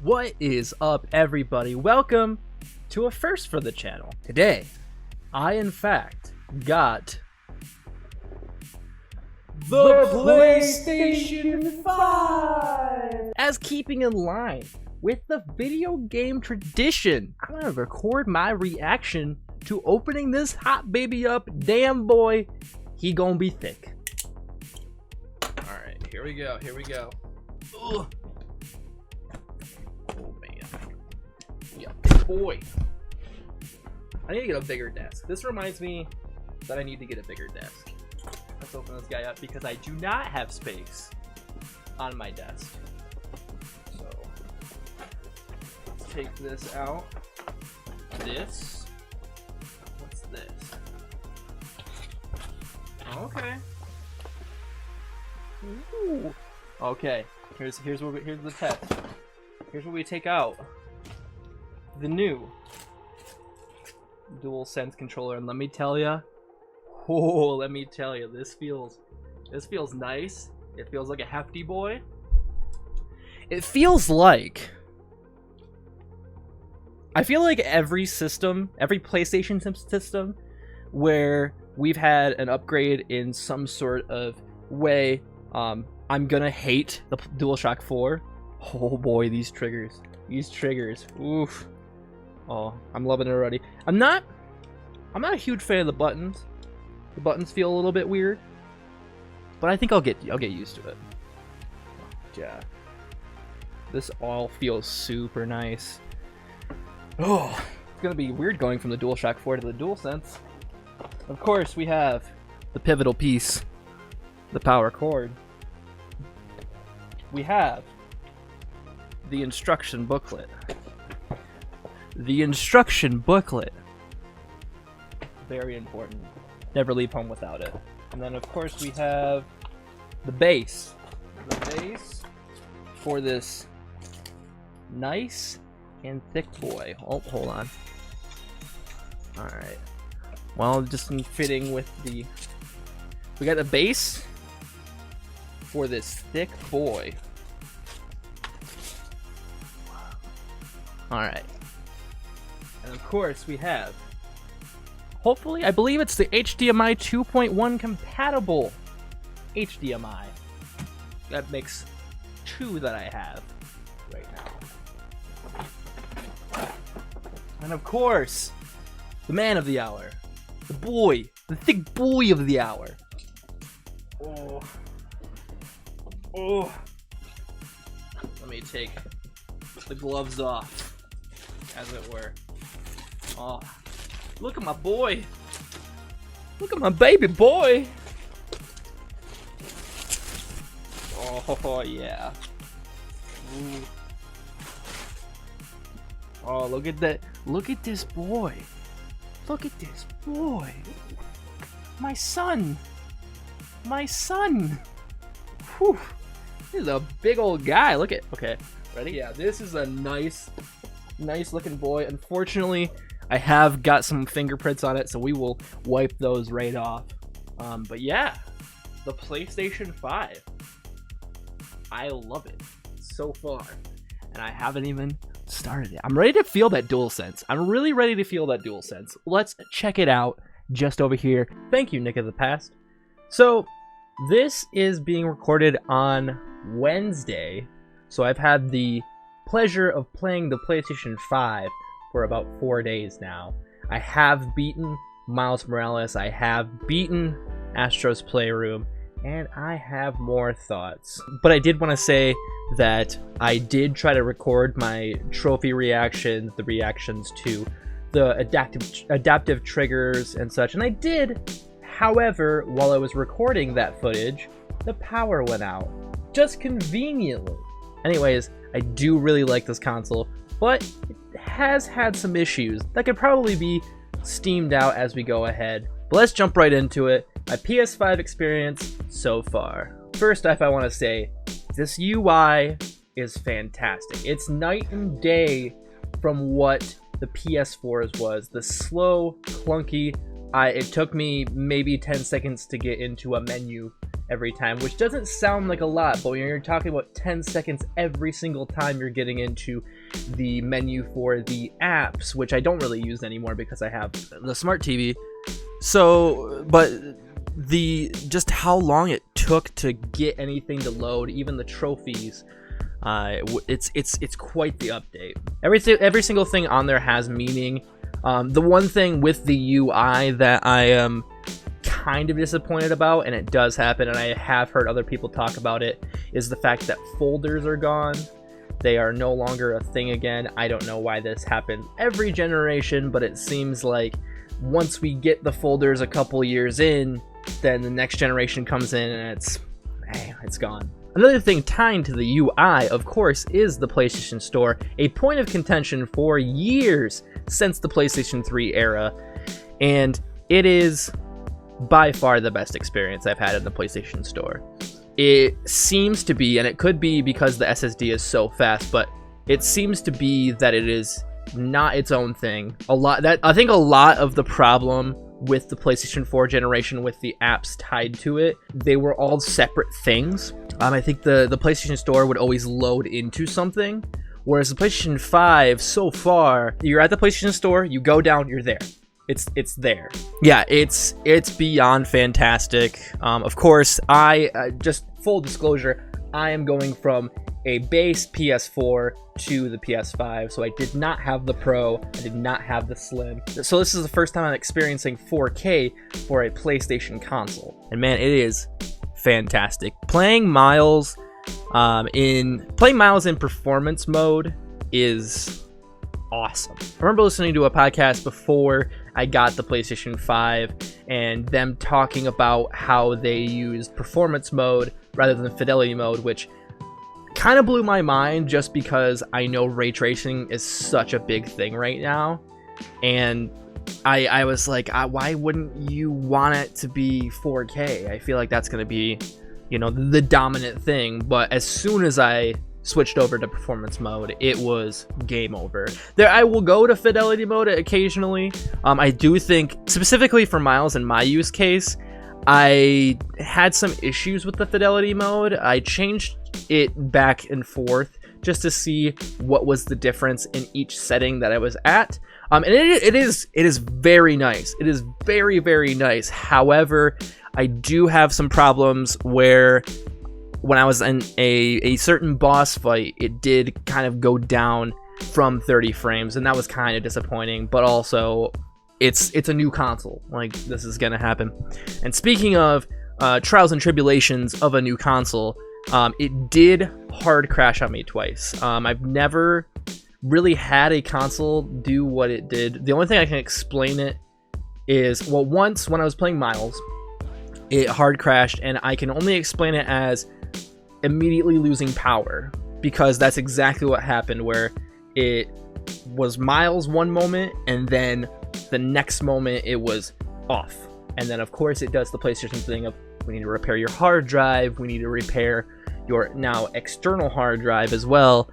What is up, everybody? Welcome to a first for the channel. Today, I in fact got the PlayStation 5! As keeping in line with the video game tradition, I'm gonna record my reaction to opening this hot baby up. Damn boy, he gonna be thick. Alright, here we go, Ugh. Oh man. Yeah, boy. I need to get a bigger desk. This reminds me that I need to get a bigger desk. Let's open this guy up because I do not have space on my desk. So let's take this out. This. What's this? Okay. Ooh. Okay. Here's the test. Here's what we take out. The new DualSense controller, and let me tell you, this feels nice. It feels like a hefty boy. It feels like, I feel like every PlayStation system where we've had an upgrade in some sort of way, I'm gonna hate the DualShock 4. Oh boy, these triggers, oof. Oh, I'm loving it already. I'm not a huge fan of the buttons. The buttons feel a little bit weird, but I think I'll get used to it. Yeah, this all feels super nice. Oh, it's gonna be weird going from the DualShock 4 to the DualSense. Of course, we have the pivotal piece, the power cord. We have the instruction booklet. Very important. Never leave home without it. And then of course we have the base. The base for this nice and thick boy. Oh, hold on. Alright. Well, just in fitting with the... We got the base for this thick boy. Alright. And of course we have, hopefully, I believe it's the HDMI 2.1 compatible HDMI. That makes 2 that I have right now. And of course, the man of the hour. The boy. The thick boy of the hour. Oh. Oh. Let me take the gloves off, as it were. Oh, look at my boy. Look at my baby boy. Oh, yeah. Ooh. Oh, look at that. Look at this boy. Look at this boy. My son. My son. Whew. This is a big old guy. Look at. Okay, ready? Yeah, this is a nice looking boy. Unfortunately, I have got some fingerprints on it, so we will wipe those right off. But yeah, the PlayStation 5. I love it so far, and I haven't even started it. I'm ready to feel that DualSense. I'm really ready to feel that DualSense. Let's check it out just over here. Thank you, Nick of the Past. So this is being recorded on Wednesday, so I've had the pleasure of playing the PlayStation 5 for about 4 days now. I have beaten Miles Morales, I have beaten Astro's Playroom, and I have more thoughts. But I did want to say that I did try to record my trophy reactions, the reactions to the adaptive triggers and such, and I did. However, while I was recording that footage, the power went out, just conveniently. Anyways, I do really like this console, but it has had some issues that could probably be steamed out as we go ahead. But let's jump right into it. my PS5 experience so far. First off, I want to say this UI is fantastic. It's night and day from what the PS4's was. The slow, clunky, it took me maybe 10 seconds to get into a menu every time, which doesn't sound like a lot, but when you're talking about 10 seconds every single time you're getting into the menu for the apps, which I don't really use anymore because I have the smart TV. So, but just how long it took to get anything to load, even the trophies, it's quite the update. Every single thing on there has meaning. The one thing with the UI that I am kind of disappointed about, and it does happen, and I have heard other people talk about it, is the fact that folders are gone. They are no longer a thing again. I don't know why this happens every generation, but it seems like once we get the folders a couple years in, then the next generation comes in and it's gone. Another thing tying to the UI, of course, is the PlayStation Store, a point of contention for years since the PlayStation 3 era, and it is by far the best experience I've had in the PlayStation Store. It seems to be, and it could be because the SSD is so fast, but it seems to be that it is not its own thing. I think a lot of the problem with the PlayStation 4 generation with the apps tied to it, they were all separate things. I think the PlayStation Store would always load into something, whereas the PlayStation 5, so far, you're at the PlayStation Store, you go down, you're there. It's there. Yeah, it's beyond fantastic. Of course, I just full disclosure, I am going from a base PS4 to the PS5, so I did not have the Pro, I did not have the Slim. So this is the first time I'm experiencing 4K for a PlayStation console, and man, it is fantastic. Playing Miles in performance mode is awesome. I remember listening to a podcast before I got the PlayStation 5 and them talking about how they used performance mode rather than fidelity mode, which kind of blew my mind just because I know ray tracing is such a big thing right now. And I was like, why wouldn't you want it to be 4K? I feel like that's going to be, the dominant thing. But as soon as I switched over to performance mode, it was game over. I will go to fidelity mode occasionally. I do think, specifically for Miles in my use case, I had some issues with the fidelity mode. I changed it back and forth just to see what was the difference in each setting that I was at. And it is very nice. It is very, very nice. However, I do have some problems where when I was in a certain boss fight, it did kind of go down from 30 frames, and that was kind of disappointing, but also it's a new console. Like, this is gonna happen. And speaking of trials and tribulations of a new console, it did hard crash on me twice. I've never really had a console do what it did. The only thing I can explain it is, well, once when I was playing Miles, it hard crashed, and I can only explain it as immediately losing power, because that's exactly what happened, where it was Miles one moment and then the next moment it was off. And then of course it does the PlayStation thing of, we need to repair your hard drive, we need to repair your now external hard drive as well.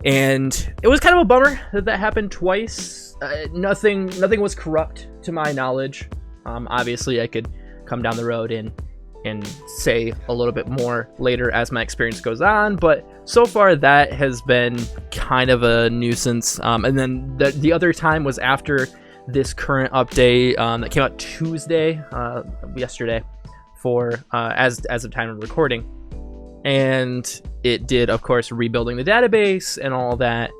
And it was kind of a bummer that happened twice. Nothing was corrupt to my knowledge. Obviously I could come down the road and say a little bit more later as my experience goes on, but so far that has been kind of a nuisance. And then the other time was after this current update that came out Tuesday, yesterday, for as of time of recording, and it did, of course, rebuilding the database and all that.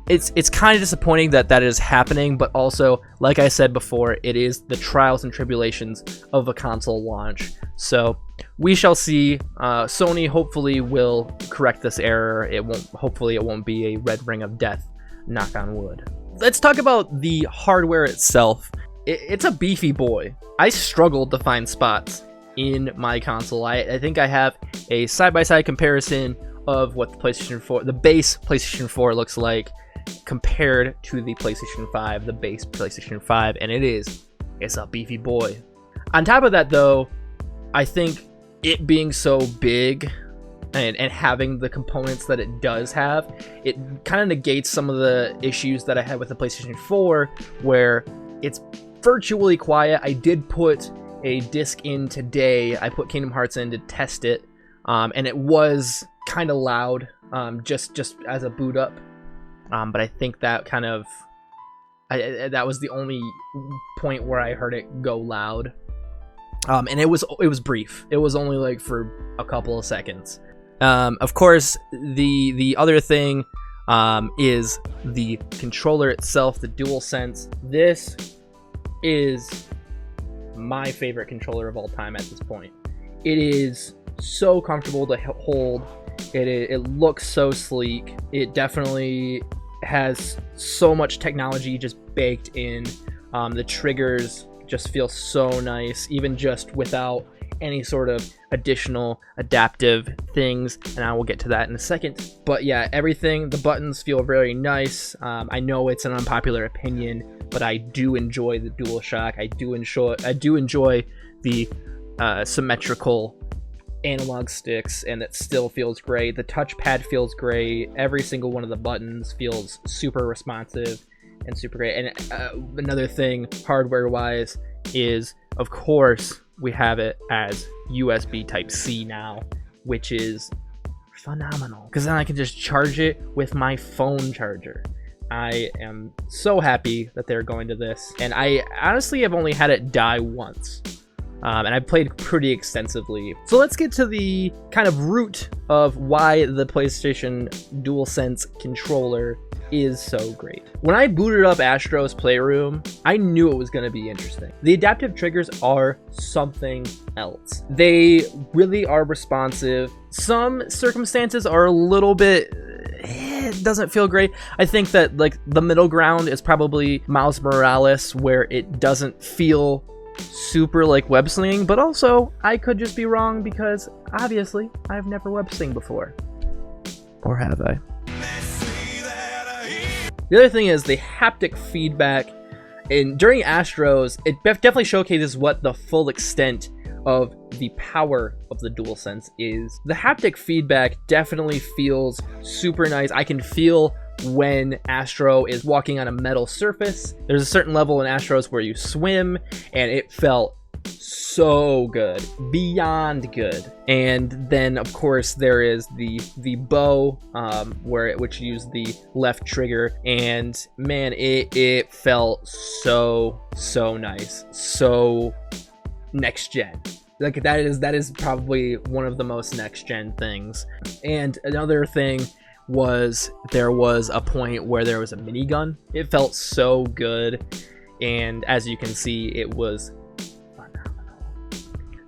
It's kind of disappointing that is happening, but also, like I said before, it is the trials and tribulations of a console launch. So we shall see. Sony hopefully will correct this error. Hopefully it won't be a red ring of death. Knock on wood. Let's talk about the hardware itself. It's a beefy boy. I struggled to find spots in my console. I think I have a side-by-side comparison of what the PlayStation 4, the base PlayStation 4 looks like compared to the PlayStation 5, the base PlayStation 5, and it's a beefy boy. On top of that, though, I think it being so big and having the components that it does have, it kind of negates some of the issues that I had with the PlayStation 4, where it's virtually quiet. I did put a disc in today. I put Kingdom Hearts in to test it, and it was kind of loud, just as a boot up. But I think that kind of, that was the only point where I heard it go loud. And it was brief. It was only like for a couple of seconds. Of course, the other thing is the controller itself, the DualSense. This is my favorite controller of all time at this point. It is so comfortable to hold. It looks so sleek. It definitely has so much technology just baked in. The triggers just feel so nice, even just without any sort of additional adaptive things, and I will get to that in a second. But yeah, everything, the buttons feel very nice. I know it's an unpopular opinion, but I do enjoy the DualShock. I do enjoy the symmetrical analog sticks, and it still feels great. The touchpad feels great. Every single one of the buttons feels super responsive and super great. And another thing, hardware-wise, is, of course, we have it as USB Type-C now, which is phenomenal, because then I can just charge it with my phone charger. I am so happy that they're going to this, and I honestly have only had it die once. And I've played pretty extensively. So let's get to the kind of root of why the PlayStation DualSense controller is so great. When I booted up Astro's Playroom, I knew it was going to be interesting. The adaptive triggers are something else. They really are responsive. Some circumstances are a little bit... it doesn't feel great. I think that like the middle ground is probably Miles Morales, where it doesn't feel super like web slinging, but also I could just be wrong, because obviously I've never web slinged before. Or have I? The other thing is the haptic feedback. And during Astros, it definitely showcases what the full extent of the power of the DualSense is. The haptic feedback definitely feels super nice. I can feel when Astro is walking on a metal surface. There's a certain level in Astros where you swim, and it felt so good, beyond good. And then of course there is the bow, which used the left trigger, and man, it felt so nice, so next gen. Like that is probably one of the most next gen things. And another thing was, there was a point where there was a minigun. It felt so good, and as you can see, it was phenomenal.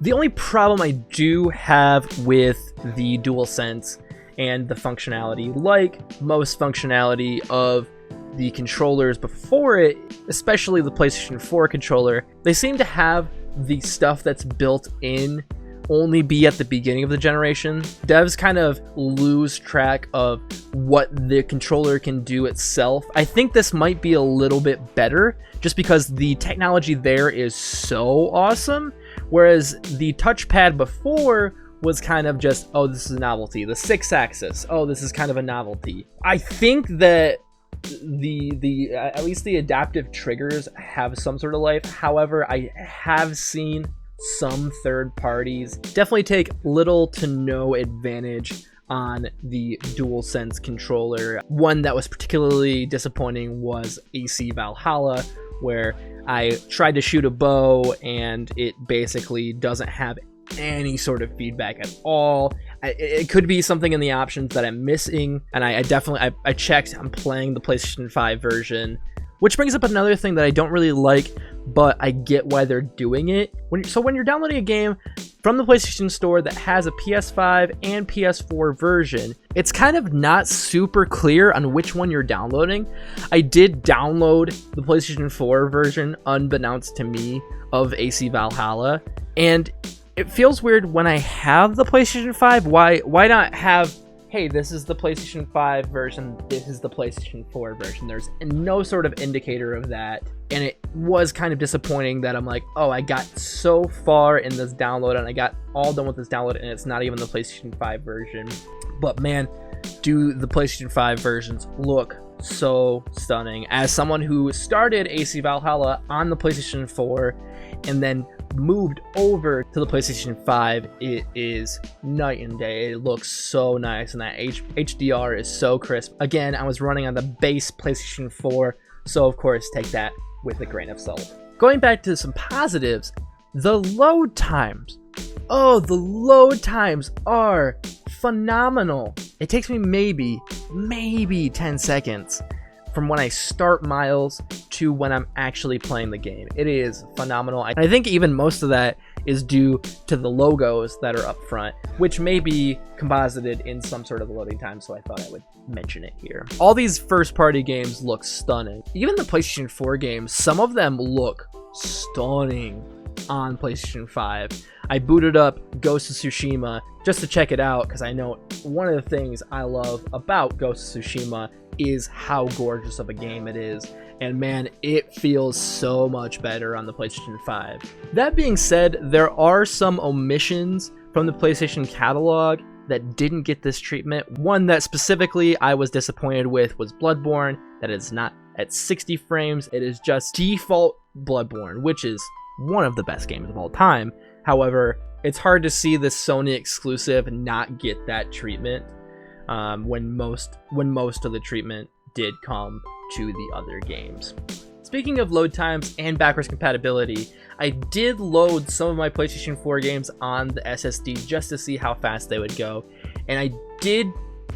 The only problem I do have with the DualSense and the functionality, like most functionality of the controllers before it, especially the PlayStation 4 controller, they seem to have the stuff that's built in only be at the beginning of the generation. Devs kind of lose track of what the controller can do itself. I think this might be a little bit better, just because the technology there is so awesome, whereas the touchpad before was kind of just, oh, this is a novelty. The 6-axis, oh, this is kind of a novelty. I think that the at least the adaptive triggers have some sort of life. However, I have seen some third parties definitely take little to no advantage on the DualSense controller. One that was particularly disappointing was AC Valhalla, where I tried to shoot a bow and it basically doesn't have any sort of feedback at all. It could be something in the options that I'm missing, and I definitely checked. I'm playing the PlayStation 5 version, which brings up another thing that I don't really like, but I get why they're doing it. When you're downloading a game from the PlayStation Store that has a PS5 and PS4 version, it's kind of not super clear on which one you're downloading. I did download the PlayStation 4 version, unbeknownst to me, of AC Valhalla, and it feels weird when I have the PlayStation 5. Why not have hey, this is the PlayStation 5 version, this is the PlayStation 4 version. There's no sort of indicator of that. And it was kind of disappointing that I'm like, oh, I got so far in this download and I got all done with this download and it's not even the PlayStation 5 version. But man, do the PlayStation 5 versions look so stunning. As someone who started AC Valhalla on the PlayStation 4 and then moved over to the PlayStation 5, it is night and day. It looks so nice and that HDR is so crisp. Again, I was running on the base PlayStation 4, so of course take that with a grain of salt. Going back to some positives, the load times. Oh, the load times are phenomenal. It takes me maybe 10 seconds from when I start Miles to when I'm actually playing the game. It is phenomenal. I think even most of that is due to the logos that are up front, which may be composited in some sort of loading time, so I thought I would mention it here. All these first-party games look stunning. Even the PlayStation 4 games, some of them look stunning on PlayStation 5. I booted up Ghost of Tsushima just to check it out because I know one of the things I love about Ghost of Tsushima is how gorgeous of a game it is, and man, it feels so much better on the PlayStation 5. That being said, there are some omissions from the PlayStation catalog that didn't get this treatment. One that specifically I was disappointed with was Bloodborne, that is not at 60 frames, it is just default Bloodborne, which is one of the best games of all time. However, it's hard to see the Sony exclusive not get that treatment when most of the treatment did come to the other games. Speaking of load times and backwards compatibility, I did load some of my PlayStation 4 games on the SSD just to see how fast they would go, and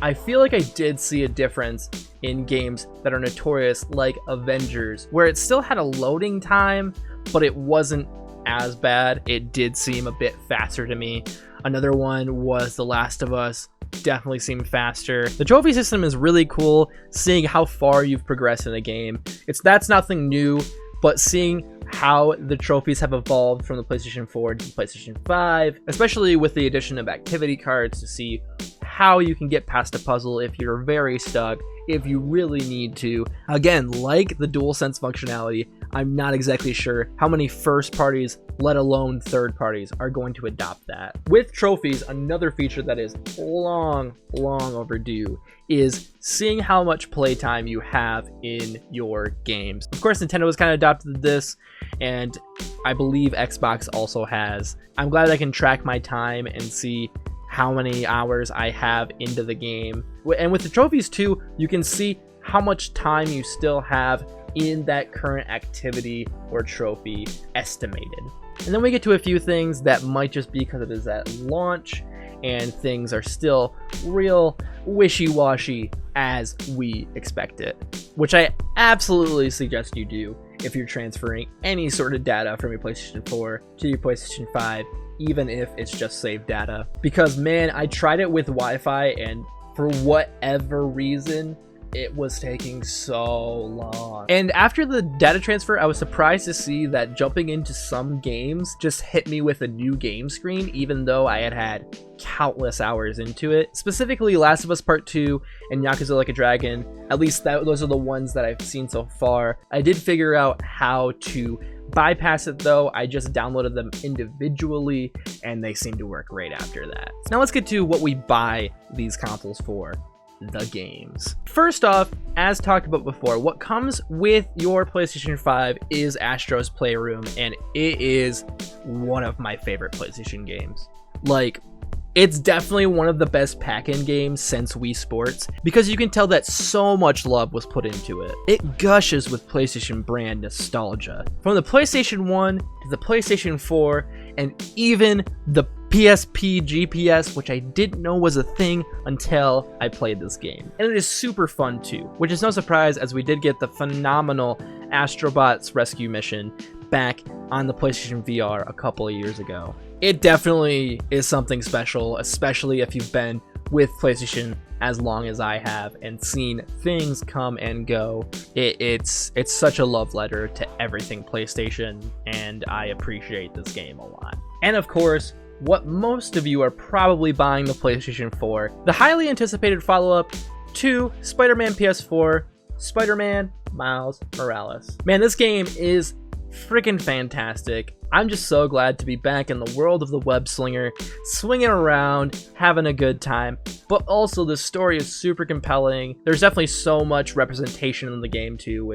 I feel like I did see a difference in games that are notorious like Avengers, where it still had a loading time, but it wasn't as bad. It did seem a bit faster to me. Another one was The Last of Us. Definitely seemed faster. The trophy system is really cool, seeing how far you've progressed in a game. That's nothing new, but seeing how the trophies have evolved from the PlayStation 4 to the PlayStation 5, especially with the addition of activity cards to see how you can get past a puzzle if you're very stuck, if you really need to. Again, like the DualSense functionality, I'm not exactly sure how many first parties, let alone third parties, are going to adopt that. With trophies, another feature that is long overdue is seeing how much playtime you have in your games. Of course, Nintendo has kind of adopted this, and I believe Xbox also has. I'm glad I can track my time and see how many hours I have into the game. And with the trophies too, you can see how much time you still have in that current activity or trophy estimated. And then we get to a few things that might just be because it is at launch and things are still real wishy-washy as we expect it, which I absolutely suggest you do if you're transferring any sort of data from your PlayStation 4 to your PlayStation 5, even if it's just saved data. Because man, I tried it with Wi-Fi and for whatever reason, it was taking so long. And after the data transfer, I was surprised to see that jumping into some games just hit me with a new game screen, even though I had countless hours into it. Specifically, Last of Us Part 2 and Yakuza Like a Dragon, at least those are the ones that I've seen so far. I did figure out how to bypass it though. I just downloaded them individually and they seem to work great after that. Now let's get to what we buy these consoles for. The games. First off, as talked about before, what comes with your PlayStation 5 is Astro's Playroom, and it is one of my favorite PlayStation games. Like, it's definitely one of the best pack-in games since Wii Sports, because you can tell that so much love was put into it. It gushes with PlayStation brand nostalgia. From the PlayStation 1 to the PlayStation 4, and even the PSP GPS, which I didn't know was a thing until I played this game. And it is super fun too, which is no surprise as we did get the phenomenal Astrobots rescue mission back on the PlayStation VR a couple of years ago. It definitely is something special, especially if you've been with PlayStation as long as I have and seen things come and go. It's such a love letter to everything PlayStation, and I appreciate this game a lot. And of course, what most of you are probably buying the PlayStation 4, the highly anticipated follow-up to Spider-Man PS4, Spider-Man Miles Morales. Man, this game is freaking fantastic. I'm just so glad to be back in the world of the web slinger, swinging around, having a good time. But also, the story is super compelling. There's definitely so much representation in the game too.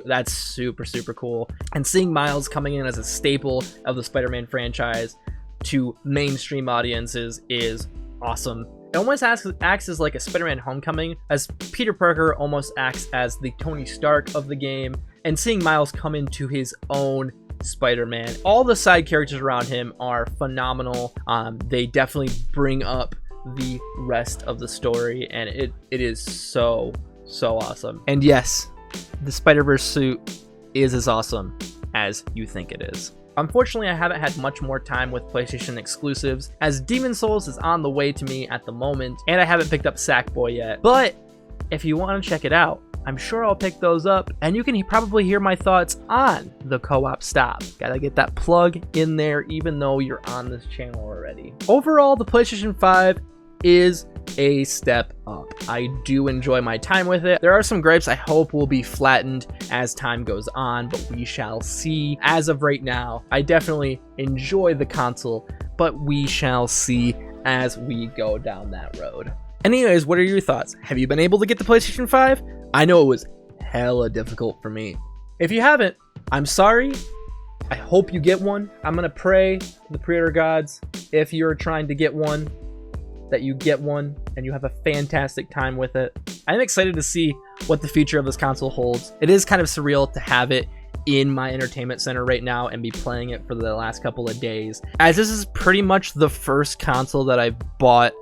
That's super cool. And seeing Miles coming in as a staple of the Spider-Man franchise to mainstream audiences is awesome. It almost acts as like a Spider-Man Homecoming, as Peter Parker almost acts as the Tony Stark of the game, and seeing Miles come into his own Spider-Man. All the side characters around him are phenomenal. They definitely bring up the rest of the story, and it is so awesome. And yes, the Spider-Verse suit is as awesome as you think it is. Unfortunately, I haven't had much more time with PlayStation exclusives, as Demon's Souls is on the way to me at the moment, and I haven't picked up Sackboy yet. But if you want to check it out, I'm sure I'll pick those up, and you can probably hear my thoughts on the co-op stop. Gotta get that plug in there, even though you're on this channel already. Overall, the PlayStation 5 is a step up. I do enjoy my time with it. There are some gripes I hope will be flattened as time goes on, but we shall see. As of right now, I definitely enjoy the console, but we shall see as we go down that road. Anyways, what are your thoughts? Have you been able to get the PlayStation 5? I know it was hella difficult for me. If you haven't, I'm sorry. I hope you get one. I'm gonna pray to the pre-order gods, if you're trying to get one, that you get one and you have a fantastic time with it. I'm excited to see what the future of this console holds. It is kind of surreal to have it in my entertainment center right now and be playing it for the last couple of days, as this is pretty much the first console that I've bought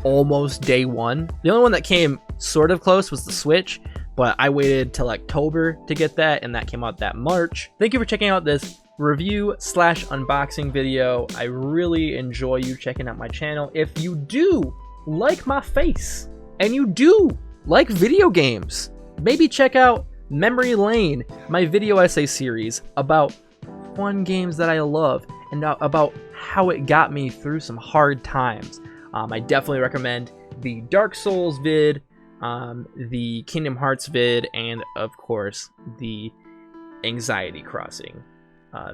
almost day one. The only one that came sort of close was the Switch, but I waited till October to get that, and that came out that March. Thank you for checking out this review / unboxing video. I really enjoy you checking out my channel. If you do like my face and you do like video games, maybe check out Memory Lane, my video essay series about fun games that I love and about how it got me through some hard times. I definitely recommend the Dark Souls vid, the Kingdom Hearts vid, and of course the Anxiety Crossing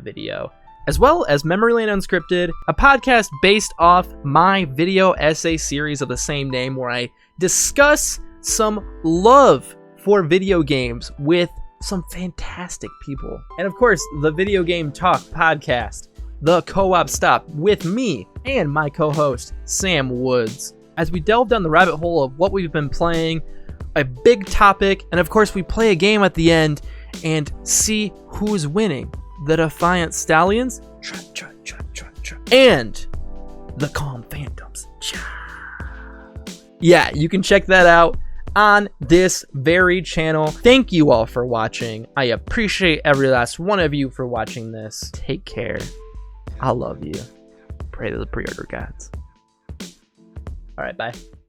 video, as well as Memory Lane Unscripted, a podcast based off my video essay series of the same name, where I discuss some love for video games with some fantastic people. And of course, the Video Game Talk podcast, The Co-op Stop, with me and my co-host, Sam Woods, as we delve down the rabbit hole of what we've been playing, a big topic, and of course we play a game at the end and see who's winning. The Defiant Stallions, and the Calm Phantoms. Yeah, you can check that out on this very channel. Thank you all for watching. I appreciate every last one of you for watching this. Take care. I love you. Pray to the pre-order gods. All right, bye.